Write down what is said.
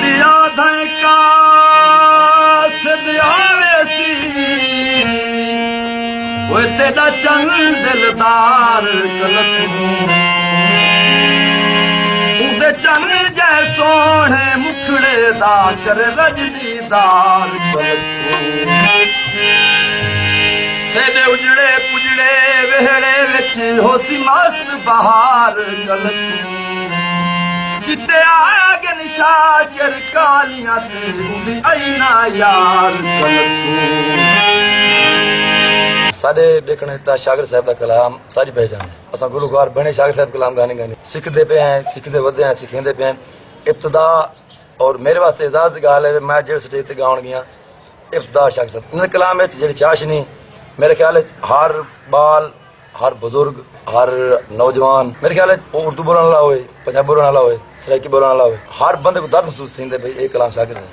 दिया धैका से दियावे सी वो तेरा चंग दिलदार गलत उदे चंग जै सोहने मुखड़े दा कर रजदीदार गलत तेरे उजड़े पुजड़े वेहड़े विच होसी मस्त बहार गलत चिट्टे आगे निशाकर कालियां ते आई ना यार साडे देखने ता शागिर साहब दा कलाम सारी पहचान है असा गुलकार बने शागिर साहब कलाम गाने गाने सीखते पे हैं सीखते वधे हैं सिखेंदे पे हैं इब्तिदा और मेरे वास्ते एजाज दी गल है मैं जेड़ स्टेज ते गाउन गया इब्तिदा शागिर साहब इन्हां कलाम विच जेड़ी चाशनी मेरे ख्याल हर बाल हर बुजुर्ग हर नौजवान मेरे ख्याल उर्दू बोलने वाला होए पंजाबी बोलने वाला होए सराइकी बोलने वाला होए हर बंदे को दर्द महसूस थींदे भाई ये कलाम शागिर है।